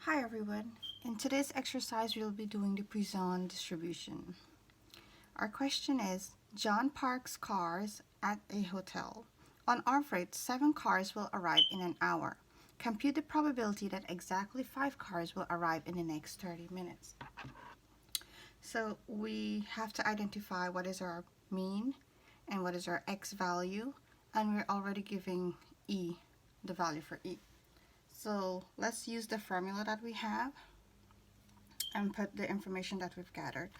Hi everyone. In today's exercise, we'll be doing the Poisson distribution. Our question is, John parks cars at a hotel. On average, 7 cars will arrive in an hour. Compute the probability that exactly 5 cars will arrive in the next 30 minutes. So we have to identify what is our mean and what is our x value, and we're already giving e, the value for e. So let's use the formula that we have and put the information that we've gathered.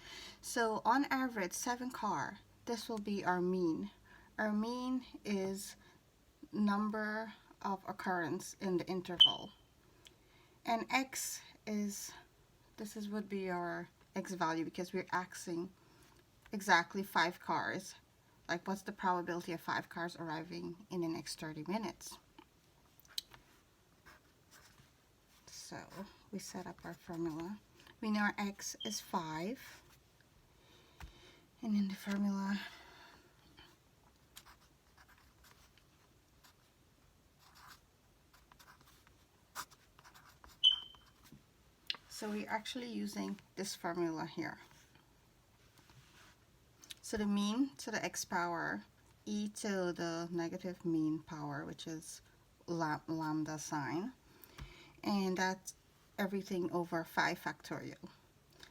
So on average, 7 car, this will be our mean. Our mean is number of occurrence in the interval. And x is, would be our x value because we're asking exactly 5 cars. Like, what's the probability of 5 cars arriving in the next 30 minutes? So we set up our formula. We know our x is 5. And in the formula, so we're actually using this formula here. So the mean to the x power, e to the negative mean power, which is lambda sign, and that's everything over 5 factorial.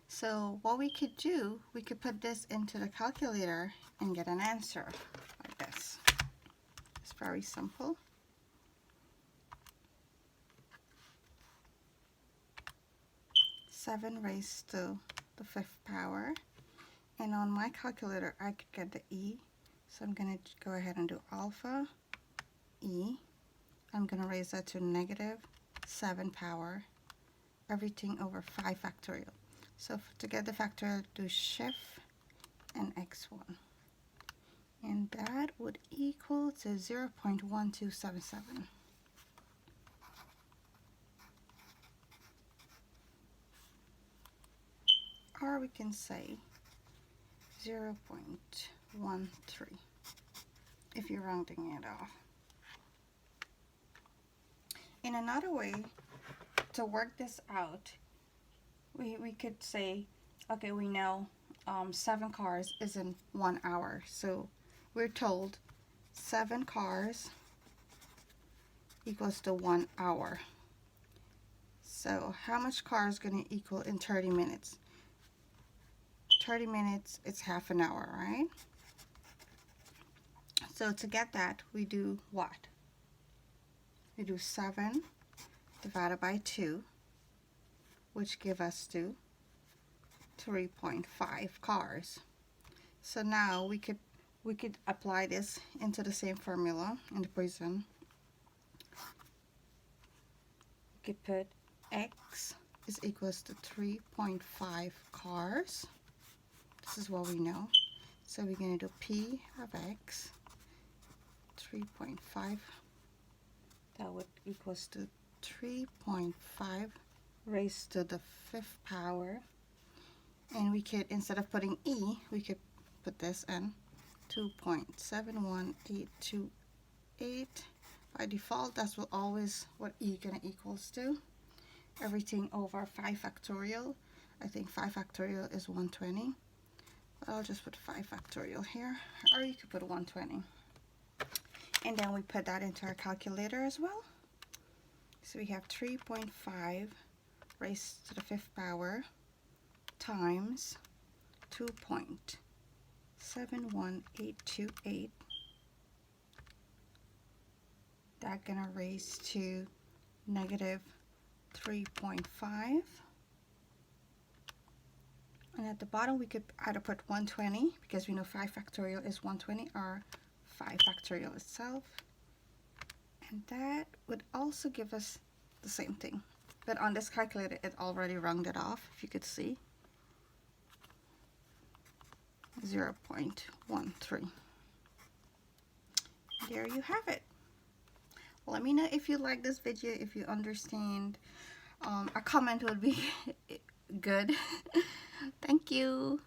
So what we could do, we could put this into the calculator and get an answer like this. It's very simple. Seven raised to the 5th power, and on my calculator I could get the e, so I'm going to go ahead and do alpha e. I'm going to raise that to negative 7 power, everything over 5 factorial. So to get the factorial, do shift and x1, and that would equal to 0.1277. Or we can say 0.13 if you're rounding it off. In another way to work this out, we could say, okay, we know 7 cars is in 1 hour. So we're told 7 cars equals to 1 hour. So how much car is going to equal in 30 minutes? 30 minutes, it's half an hour, right? So to get that, we do what? We do 7 divided by 2, which give us to 3.5 cars. So now we could apply this into the same formula in the Poisson. We could put x is equals to 3.5 cars. This is what we know. So we're going to do p of x, 3.5. That would equals to 3.5 raised to the 5th power. And we could, instead of putting e, we could put this in 2.718288. By default, that's always what e gonna equals to. Everything over 5 factorial. I think 5 factorial is 120. But I'll just put 5 factorial here, or you could put 120. And then we put that into our calculator as well. So we have 3.5 raised to the 5th power times 2.71828. That's gonna raise to negative 3.5. And at the bottom we could either put 120, because we know 5 factorial is 120, or 5 factorial itself. And that would also give us the same thing. But on this calculator, it already rounded off, if you could see. 0.13. There you have it. Let me know if you like this video, if you understand. A comment would be good. Thank you.